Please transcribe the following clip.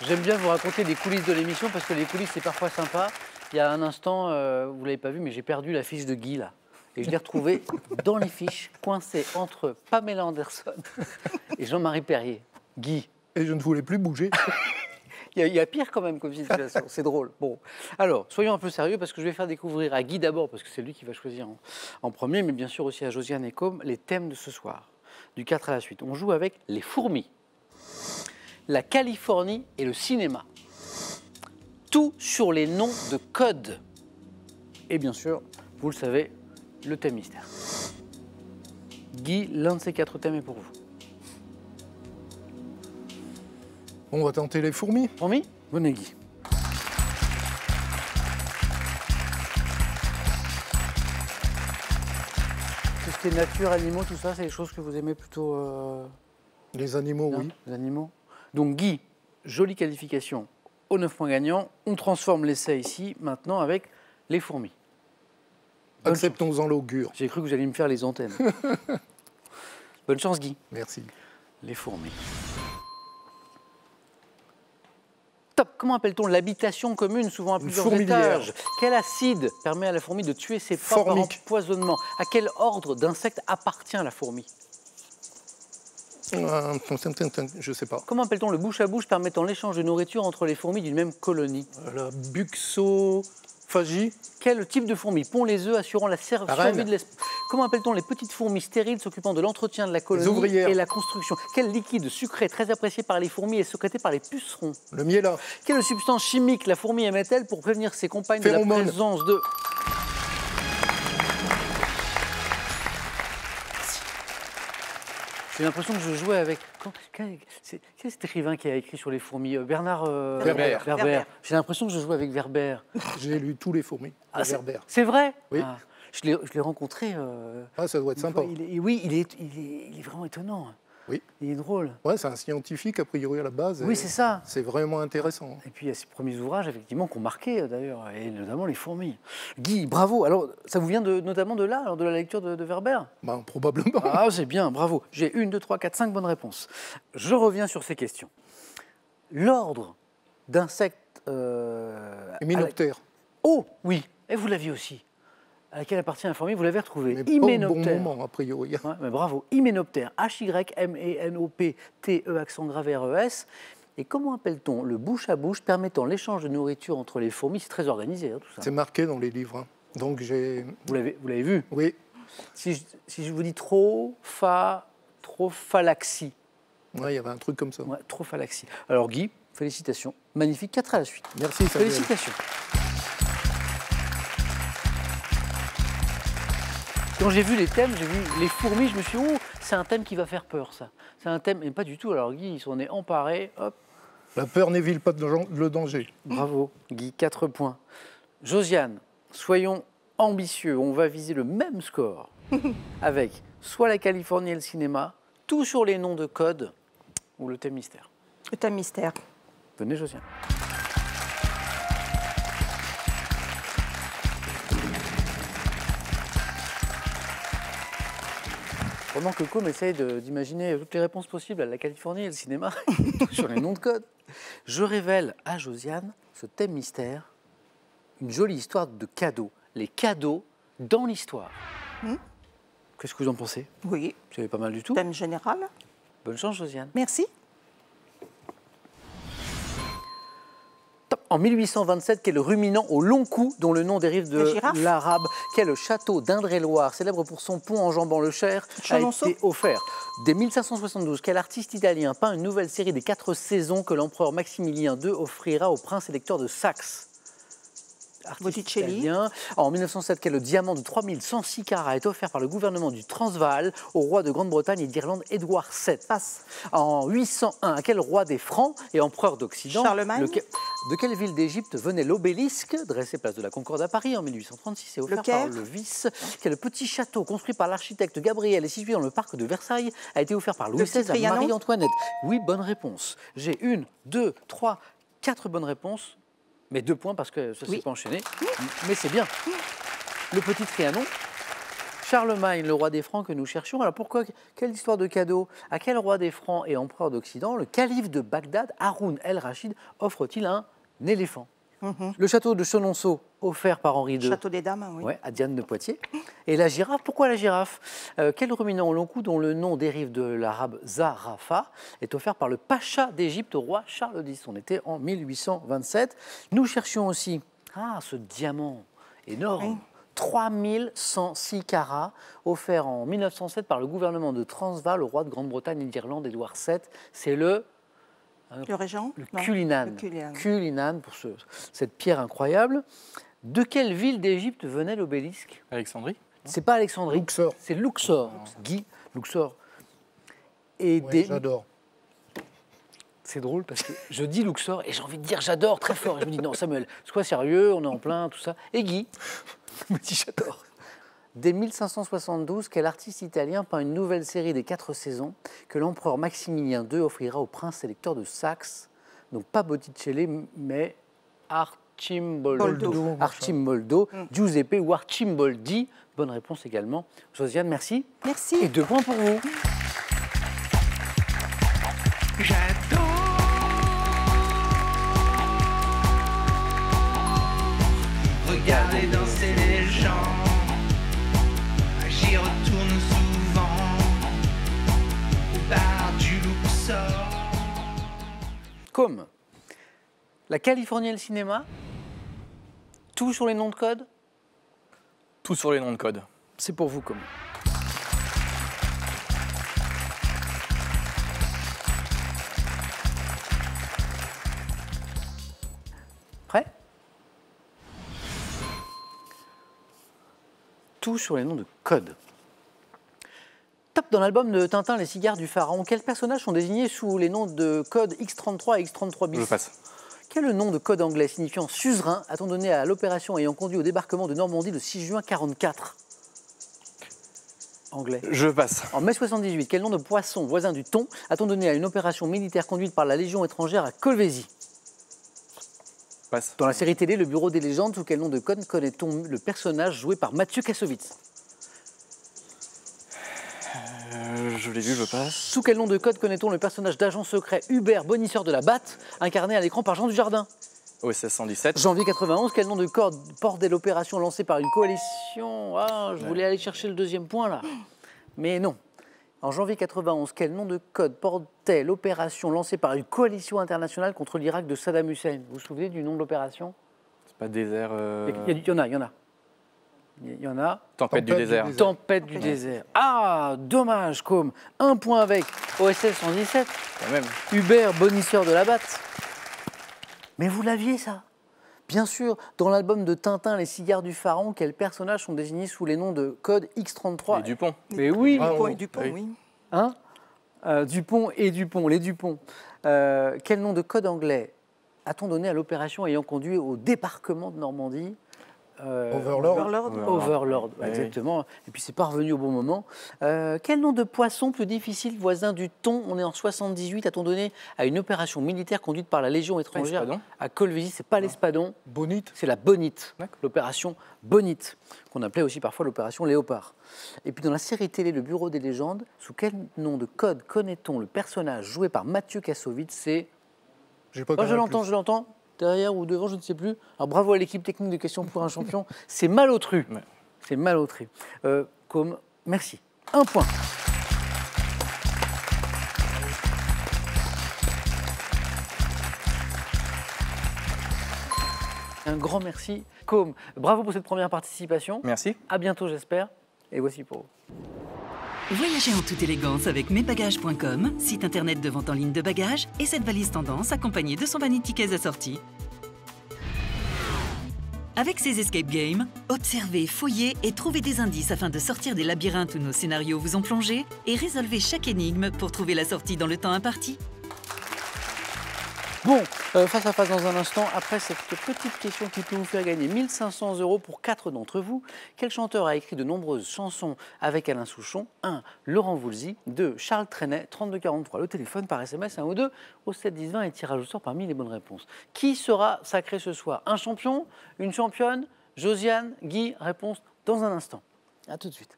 J'aime bien vous raconter des coulisses de l'émission parce que les coulisses, c'est parfois sympa. Il y a un instant, vous ne l'avez pas vu, mais j'ai perdu la fiche de Guy, là. Et je l'ai retrouvée dans les fiches, coincée entre Pamela Anderson et Jean-Marie Perrier. Guy. Et je ne voulais plus bouger. Il y a pire quand même comme situation, c'est drôle. Bon, alors, soyons un peu sérieux parce que je vais faire découvrir à Guy d'abord, parce que c'est lui qui va choisir en premier, mais bien sûr aussi à Josiane et Com, les thèmes de ce soir, du 4 à la suite. On joue avec les fourmis, la Californie et le cinéma. Tout sur les noms de code. Et bien sûr, vous le savez, le thème mystère. Guy, l'un de ces 4 thèmes est pour vous. On va tenter les fourmis. Fourmis, venez Guy. Tout ce qui est nature, animaux, tout ça, c'est des choses que vous aimez plutôt Les animaux, bien, oui. les animaux. Donc Guy, jolie qualification aux 9 points gagnants. On transforme l'essai ici, maintenant, avec les fourmis. Acceptons-en l'augure. J'ai cru que vous alliez me faire les antennes. Bonne chance Guy. Merci. Les fourmis. Top. Comment appelle-t-on l'habitation commune, souvent à plusieurs étages? Quel acide permet à la fourmi de tuer ses proies par empoisonnement? À quel ordre d'insectes appartient la fourmi? Je ne sais pas. Comment appelle-t-on le bouche à bouche permettant l'échange de nourriture entre les fourmis d'une même colonie? La buxophagie. Quel type de fourmi pond les œufs assurant la survie de l'espèce? Comment appelle-t-on les petites fourmis stériles s'occupant de l'entretien de la colonie et la construction? Quel liquide sucré très apprécié par les fourmis est sécrété par les pucerons? Le miel. Quelle substance chimique la fourmi émet-elle pour prévenir ses compagnes de la présence de... J'ai l'impression que je jouais avec... Quel est cet écrivain qui a écrit sur les fourmis? Bernard Werber. J'ai l'impression que je jouais avec Werber. J'ai lu tous les fourmis de Werber. C'est vrai? Oui. Ah, je l'ai rencontré... ça doit être sympa. Oui, il est vraiment étonnant. Oui. Il est drôle. Ouais, c'est un scientifique, a priori, à la base. Oui, c'est ça. C'est vraiment intéressant. Et puis, il y a ces premiers ouvrages, effectivement, qui ont marqué, d'ailleurs, et notamment les fourmis. Guy, bravo. Alors, ça vous vient notamment de là, alors, de la lecture de Werber? Probablement. Ah, c'est bien, bravo. J'ai 1, 2, 3, 4, 5 bonnes réponses. Je reviens sur ces questions. L'ordre d'insectes... Hyménoptère. Oh, oui. Et vous l'aviez aussi. À laquelle appartient la fourmi, vous l'avez retrouvé. Mais Hyménoptère. pas au bon moment, a priori. Ouais, mais bravo. Hyménoptère. H-Y-M-E-N-O-P-T-E, accent grave R-E-S. Et comment appelle-t-on le bouche à bouche permettant l'échange de nourriture entre les fourmis? C'est très organisé, hein, tout ça. C'est marqué dans les livres. Hein. Donc j'ai... Vous l'avez vu? Oui. Si je vous dis trophalaxie. Ouais, il y avait un truc comme ça. Ouais, trophalaxie. Alors Guy, félicitations. Magnifique, 4 à la suite. Merci, Samuel. Félicitations. Quand j'ai vu les thèmes, j'ai vu les fourmis, je me suis dit, oh, c'est un thème qui va faire peur, ça. C'est un thème, mais pas du tout. Alors Guy, il s'en est emparé, hop. La peur n'évite pas le danger. Bravo, Guy, 4 points. Josiane, soyons ambitieux, on va viser le même score avec soit la Californie et le cinéma, tout sur les noms de code ou le thème mystère. Le thème mystère. Venez, Josiane. Pendant que Com essaye d'imaginer toutes les réponses possibles à la Californie et le cinéma sur les noms de code, je révèle à Josiane ce thème mystère, une jolie histoire de cadeaux. Les cadeaux dans l'histoire. Qu'est-ce que vous en pensez? Oui. C'est pas mal du tout. Thème général. Bonne chance, Josiane. Merci. En 1827, quel ruminant au long cou, dont le nom dérive de l'arabe, quel château d'Indre-et-Loire, célèbre pour son pont enjambant le Cher, a été offert. Dès 1572, quel artiste italien peint une nouvelle série des 4 saisons que l'empereur Maximilien II offrira au prince électeur de Saxe? Botticelli. En 1907, quel diamant de 3106 carats a été offert par le gouvernement du Transvaal au roi de Grande-Bretagne et d'Irlande Édouard VII? Passe. En 801, à quel roi des Francs et empereur d'Occident? Charlemagne. De quelle ville d'Égypte venait l'obélisque, dressé place de la Concorde à Paris en 1836 et offert par le vice? Quel petit château construit par l'architecte Gabriel et situé dans le parc de Versailles a été offert par Louis XVI à Marie-Antoinette? Oui, bonne réponse. J'ai 1, 2, 3, 4 bonnes réponses. Mais 2 points parce que ça ne s'est pas enchaîné. Mais c'est bien. Le petit Trianon, Charlemagne, le roi des Francs que nous cherchions. Alors pourquoi, quelle histoire de cadeau? À quel roi des Francs et empereur d'Occident le calife de Bagdad, Haroun el-Rachid, offre-t-il un éléphant? Le château de Chenonceau, offert par Henri II. Château des Dames, oui. Ouais, à Diane de Poitiers. Et la girafe, pourquoi la girafe? Quel ruminant au long cou dont le nom dérive de l'arabe Zarafa est offert par le pacha d'Égypte au roi Charles X. On était en 1827. Nous cherchions aussi ce diamant énorme. Oui. 3106 carats, offert en 1907 par le gouvernement de Transvaal au roi de Grande-Bretagne et d'Irlande, Édouard VII. C'est le Régent? Non, Cullinan. le Cullinan. Cullinan, pour cette pierre incroyable. De quelle ville d'Égypte venait l'obélisque? Alexandrie. C'est pas Alexandrie. Luxor. C'est Luxor. Guy, Luxor. Et Ouais, j'adore. C'est drôle parce que je dis Luxor et j'ai envie de dire j'adore très fort. Et je me dis non, Samuel, sois sérieux, on est en plein, tout ça. Et Guy me dit j'adore. Dès 1572, quel artiste italien peint une nouvelle série des 4 saisons que l'empereur Maximilien II offrira au prince électeur de Saxe? Donc pas Botticelli, mais Arcimboldo. Arcimboldo, Giuseppe ou Arcimboldi. Bonne réponse également. Josiane, merci. Merci. Et 2 points pour vous. Regardez danser les gens, j'y retourne souvent au bar du Luxor. Comme la Californie et le cinéma, tout sur les noms de code, Tout sur les noms de code. c'est pour vous comme. Prêt? Tout sur les noms de code. Top, dans l'album de Tintin, Les cigares du pharaon, quels personnages sont désignés sous les noms de code X33 et X33 bis? Je passe. Quel est le nom de code anglais signifiant suzerain a-t-on donné à l'opération ayant conduit au débarquement de Normandie le 6 juin 1944? Anglais. Je passe. En mai 78, quel nom de poisson voisin du thon a-t-on donné à une opération militaire conduite par la Légion étrangère à Colvézi? Passe. Dans la série télé Le Bureau des légendes, sous quel nom de code connaît-on le personnage joué par Mathieu Kassovitz? Je l'ai vu, je passe. Sous quel nom de code connaît-on le personnage d'agent secret Hubert Bonisseur de la Batte, incarné à l'écran par Jean Dujardin? OSS 117. Janvier 91, quel nom de code portait l'opération lancée par une coalition? Je voulais aller chercher le 2e point là. Mais non. En janvier 91, quel nom de code portait l'opération lancée par une coalition internationale contre l'Irak de Saddam Hussein? Vous vous souvenez du nom de l'opération? C'est pas désert. Il y en a. Il y en a. Tempête du désert. Tempête du désert. Dommage, comme 1 point avec OSS 117. Quand même. Hubert Bonisseur de la Batte. Mais vous l'aviez, ça? Bien sûr, dans l'album de Tintin, Les cigares du pharaon, quels personnages sont désignés sous les noms de code X33? Et Dupont. Mais oui, Dupont et Dupont, Oui. oui. hein Dupont et Dupont, les Dupont. Quel nom de code anglais a-t-on donné à l'opération ayant conduit au débarquement de Normandie? Overlord. Overlord, Oui. exactement. Et puis c'est pas revenu au bon moment. Quel nom de poisson plus difficile, voisin du thon? On est en 78, a-t-on donné à une opération militaire conduite par la Légion étrangère l'espadon à Colvézi? C'est pas l'espadon, Bonite. c'est la bonite. D'accord. L'opération bonite, qu'on appelait aussi parfois l'opération léopard. Et puis dans la série télé Le Bureau des légendes, sous quel nom de code connaît-on le personnage joué par Mathieu Kassovitz? C'est... J'ai pas je Canal+. l'entends. Derrière ou devant, je ne sais plus. Alors bravo à l'équipe technique de Questions pour un champion. C'est Malotru. Ouais. C'est Malotru. Comme merci. 1 point. Un grand merci. Comme bravo pour cette première participation. Merci. À bientôt, j'espère. Et voici pour vous. Voyagez en toute élégance avec mesbagages.com, site internet de vente en ligne de bagages, et cette valise tendance accompagnée de son vanity case assorti. Avec ces escape games, observez, fouillez et trouvez des indices afin de sortir des labyrinthes où nos scénarios vous ont plongé et résolvez chaque énigme pour trouver la sortie dans le temps imparti. Bon, face à face dans un instant, après cette petite question qui peut vous faire gagner 1 500 € pour 4 d'entre vous. Quel chanteur a écrit de nombreuses chansons avec Alain Souchon? 1. Laurent Voulzy. 2. Charles Trenet, 3243. Le téléphone par SMS, 1 ou 2 au 7 10 20 et tirage au sort parmi les bonnes réponses. Qui sera sacré ce soir? Un champion? Une championne? Josiane? Guy? Réponse dans un instant. A tout de suite.